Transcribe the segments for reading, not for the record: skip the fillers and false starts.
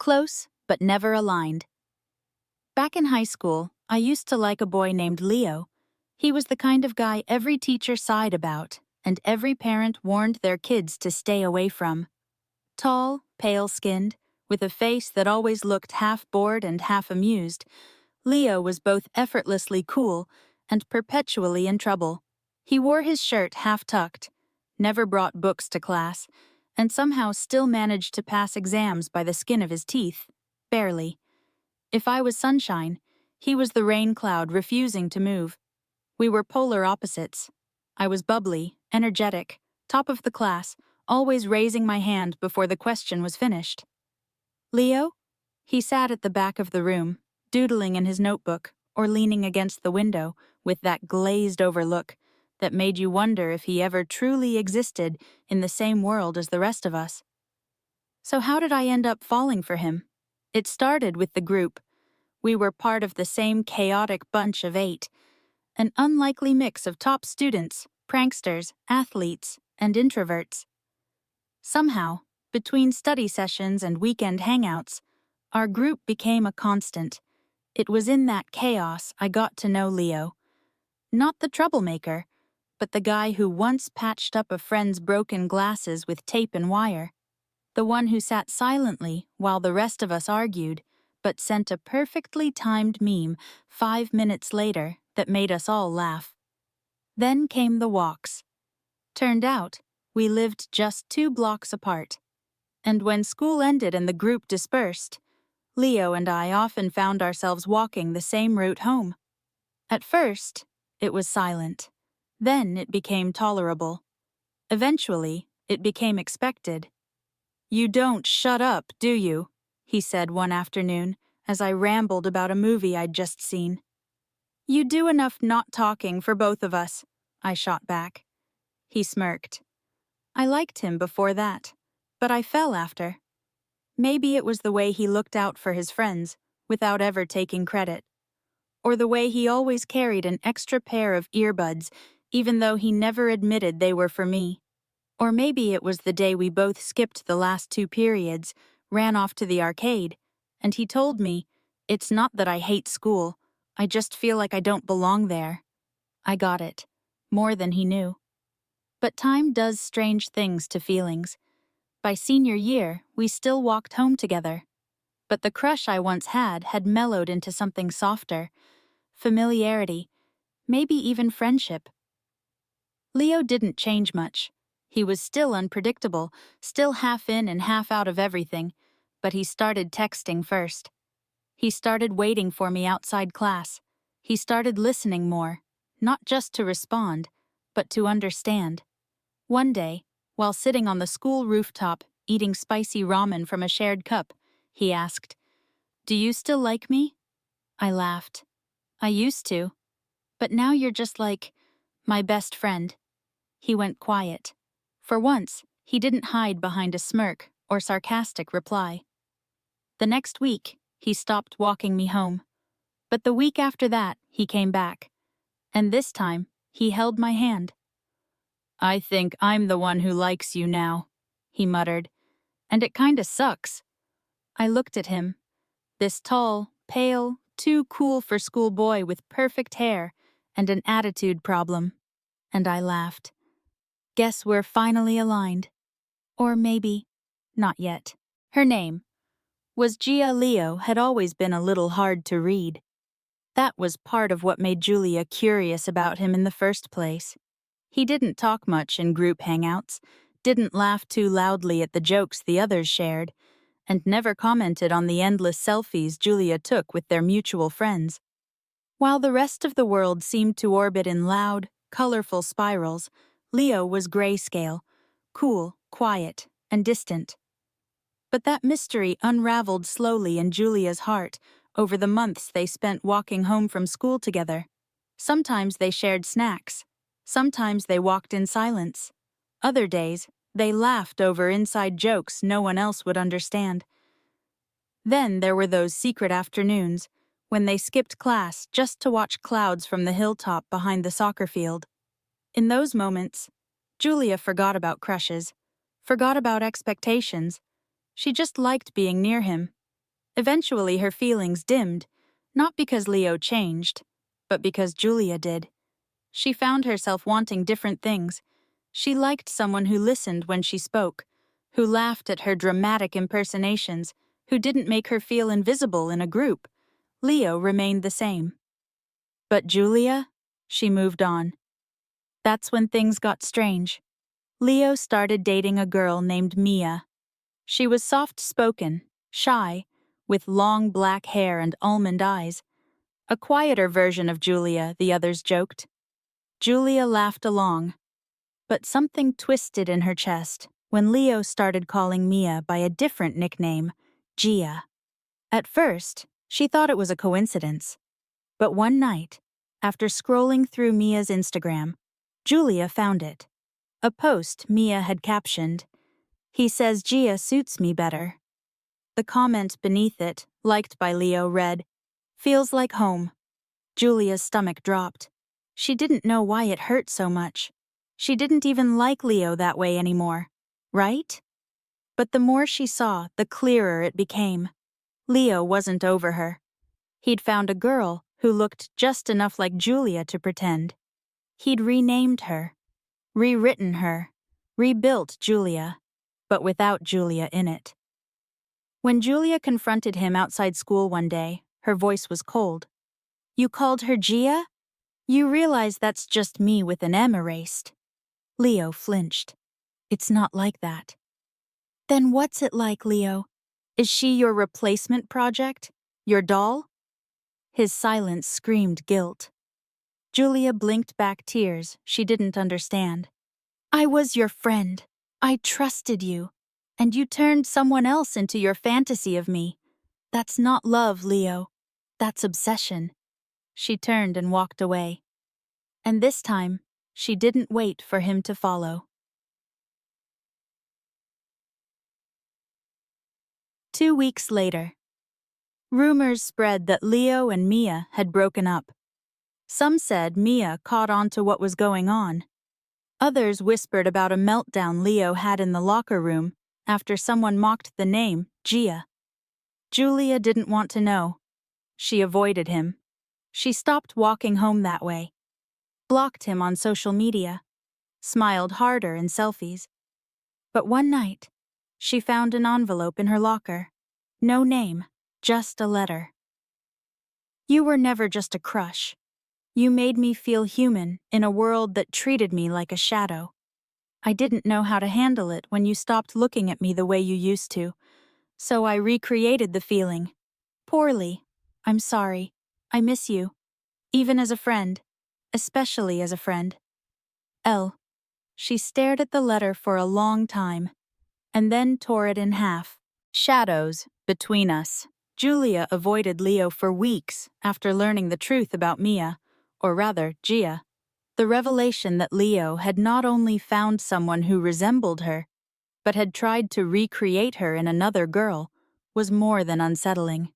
close but never aligned. Back in high school, I used to like a boy named Leo. He was the kind of guy every teacher sighed about, and every parent warned their kids to stay away from. Tall, pale-skinned, with a face that always looked half bored and half amused, Leo was both effortlessly cool and perpetually in trouble. He wore his shirt half-tucked, never brought books to class, and somehow still managed to pass exams by the skin of his teeth, barely. If I was sunshine, he was the rain cloud refusing to move. We were polar opposites. I was bubbly, energetic, top of the class, always raising my hand before the question was finished. Leo? He sat at the back of the room, doodling in his notebook or leaning against the window with that glazed-over look that made you wonder if he ever truly existed in the same world as the rest of us. So how did I end up falling for him? It started with the group. We were part of the same chaotic bunch of 8, an unlikely mix of top students, pranksters, athletes, and introverts. Somehow, between study sessions and weekend hangouts, our group became a constant. It was in that chaos I got to know Leo. Not the troublemaker, but the guy who once patched up a friend's broken glasses with tape and wire. The one who sat silently while the rest of us argued, but sent a perfectly timed meme 5 minutes later that made us all laugh. Then came the walks. Turned out, we lived just 2 blocks apart. And when school ended and the group dispersed, Leo and I often found ourselves walking the same route home. At first, it was silent. Then it became tolerable. Eventually, it became expected. "You don't shut up, do you?" he said one afternoon as I rambled about a movie I'd just seen. "You do enough not talking for both of us," I shot back. He smirked. I liked him before that, but I fell after. Maybe it was the way he looked out for his friends, without ever taking credit. Or the way he always carried an extra pair of earbuds, even though he never admitted they were for me. Or maybe it was the day we both skipped the last 2 periods, ran off to the arcade, and he told me, "It's not that I hate school, I just feel like I don't belong there." I got it, more than he knew. But time does strange things to feelings. By senior year, we still walked home together. But the crush I once had mellowed into something softer, familiarity, maybe even friendship. Leo didn't change much. He was still unpredictable, still half in and half out of everything, but he started texting first. He started waiting for me outside class. He started listening more, not just to respond, but to understand. One day, while sitting on the school rooftop eating spicy ramen from a shared cup, he asked, "Do you still like me?" I laughed. "I used to. But now you're just like my best friend." He went quiet. For once, he didn't hide behind a smirk or sarcastic reply. The next week, he stopped walking me home. But the week after that, he came back. And this time, he held my hand. "I think I'm the one who likes you now," he muttered. "And it kinda sucks." I looked at him. This tall, pale, too cool for school boy with perfect hair and an attitude problem. And I laughed. Guess we're finally aligned. Or maybe, not yet. Her name was Gia. Leo had always been a little hard to read. That was part of what made Julia curious about him in the first place. He didn't talk much in group hangouts, didn't laugh too loudly at the jokes the others shared, and never commented on the endless selfies Julia took with their mutual friends. While the rest of the world seemed to orbit in loud, colorful spirals, Leo was grayscale, cool, quiet, and distant. But that mystery unraveled slowly in Julia's heart over the months they spent walking home from school together. Sometimes they shared snacks. Sometimes they walked in silence. Other days, they laughed over inside jokes no one else would understand. Then there were those secret afternoons when they skipped class just to watch clouds from the hilltop behind the soccer field. In those moments, Julia forgot about crushes, forgot about expectations. She just liked being near him, Eventually, her feelings dimmed, not because Leo changed, but because Julia did. She found herself wanting different things. She liked someone who listened when she spoke, who laughed at her dramatic impersonations, who didn't make her feel invisible in a group. Leo remained the same. But Julia? She moved on. That's when things got strange. Leo started dating a girl named Mia. She was soft-spoken, shy, with long black hair and almond eyes. A quieter version of Julia, the others joked. Julia laughed along. But something twisted in her chest when Leo started calling Mia by a different nickname, Gia. At first, she thought it was a coincidence. But one night, after scrolling through Mia's Instagram, Julia found it. A post Mia had captioned, "He says Gia suits me better." The comment beneath it, liked by Leo, read, "Feels like home." Julia's stomach dropped. She didn't know why it hurt so much. She didn't even like Leo that way anymore, right? But the more she saw, the clearer it became. Leo wasn't over her. He'd found a girl who looked just enough like Julia to pretend. He'd renamed her, rewritten her, rebuilt Julia, but without Julia in it. When Julia confronted him outside school one day, her voice was cold. "You called her Gia? You realize that's just me with an M erased." Leo flinched. "It's not like that." "Then what's it like, Leo? Is she your replacement project? Your doll?" His silence screamed guilt. Julia blinked back tears she didn't understand. "I was your friend. I trusted you. And you turned someone else into your fantasy of me. That's not love, Leo. That's obsession." She turned and walked away. And this time, she didn't wait for him to follow. 2 weeks later. Rumors spread that Leo and Mia had broken up. Some said Mia caught on to what was going on. Others whispered about a meltdown Leo had in the locker room after someone mocked the name Gia. Julia didn't want to know. She avoided him. She stopped walking home that way, blocked him on social media, smiled harder in selfies. But one night, she found an envelope in her locker. No name, just a letter. "You were never just a crush. You made me feel human in a world that treated me like a shadow. I didn't know how to handle it when you stopped looking at me the way you used to, so I recreated the feeling. Poorly. I'm sorry. I miss you. Even as a friend. Especially as a friend. L." She stared at the letter for a long time, and then tore it in half. Shadows between us. Julia avoided Leo for weeks after learning the truth about Mia, or rather, Gia. The revelation that Leo had not only found someone who resembled her, but had tried to recreate her in another girl, was more than unsettling.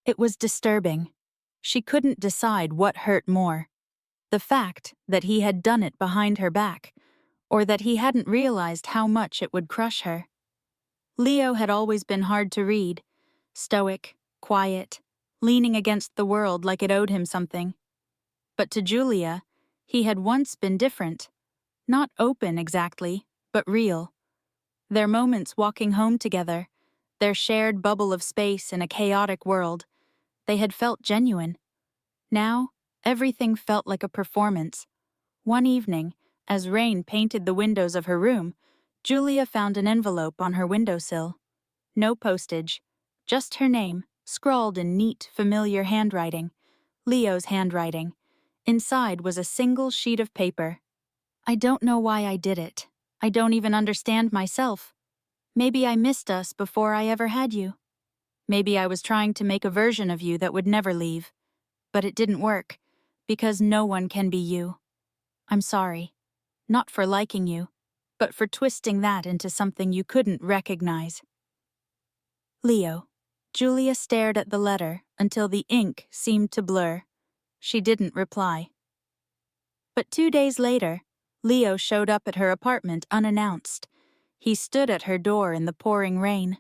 It was disturbing. She couldn't decide what hurt more. The fact that he had done it behind her back, or that he hadn't realized how much it would crush her. Leo had always been hard to read, stoic, quiet, leaning against the world like it owed him something. But to Julia, he had once been different. Not open exactly, but real. Their moments walking home together, their shared bubble of space in a chaotic world, they had felt genuine. Now, everything felt like a performance. One evening, as rain painted the windows of her room, Julia found an envelope on her windowsill. No postage, just her name, scrawled in neat, familiar handwriting. Leo's handwriting. Inside was a single sheet of paper. "I don't know why I did it. I don't even understand myself. Maybe I missed us before I ever had you. Maybe I was trying to make a version of you that would never leave. But it didn't work, because no one can be you. I'm sorry. Not for liking you, but for twisting that into something you couldn't recognize." Leo. Julia stared at the letter until the ink seemed to blur. She didn't reply. But 2 days later, Leo showed up at her apartment unannounced. He stood at her door in the pouring rain.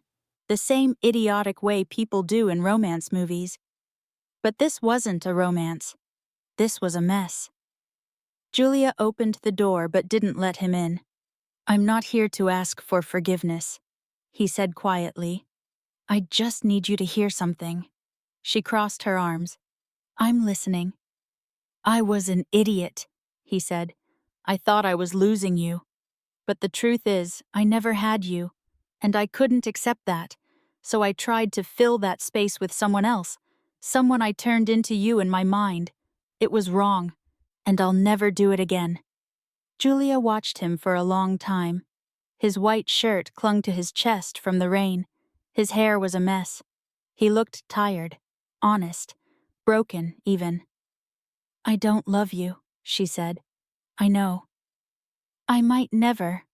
the same idiotic way people do in romance movies. But this wasn't a romance. This was a mess. Julia opened the door but didn't let him in. "I'm not here to ask for forgiveness," he said quietly. "I just need you to hear something." She crossed her arms. "I'm listening." "I was an idiot," he said. "I thought I was losing you. But the truth is, I never had you, and I couldn't accept that, so I tried to fill that space with someone else, someone I turned into you in my mind. It was wrong, and I'll never do it again." Julia watched him for a long time. His white shirt clung to his chest from the rain. His hair was a mess. He looked tired, honest, broken even. "I don't love you," she said. "I know. I might never.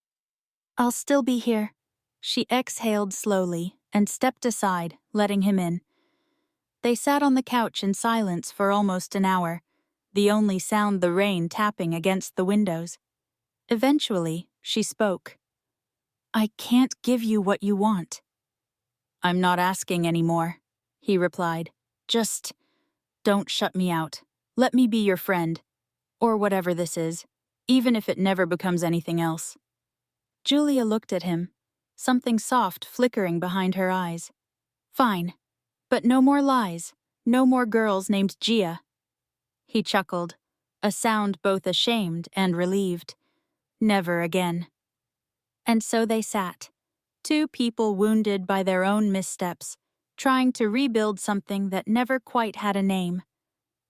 I'll still be here." She exhaled slowly and stepped aside, letting him in. They sat on the couch in silence for almost an hour, the only sound the rain tapping against the windows. Eventually, she spoke. "I can't give you what you want." "I'm not asking anymore," he replied. "Just don't shut me out. Let me be your friend, or whatever this is, even if it never becomes anything else." Julia looked at him, something soft flickering behind her eyes. "Fine. But no more lies. No more girls named Gia." He chuckled, a sound both ashamed and relieved. "Never again." And so they sat, two people wounded by their own missteps, trying to rebuild something that never quite had a name.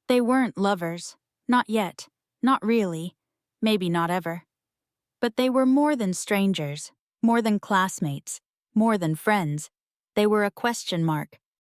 They weren't lovers. Not yet. Not really. Maybe not ever. But they were more than strangers, more than classmates, more than friends. They were a question mark,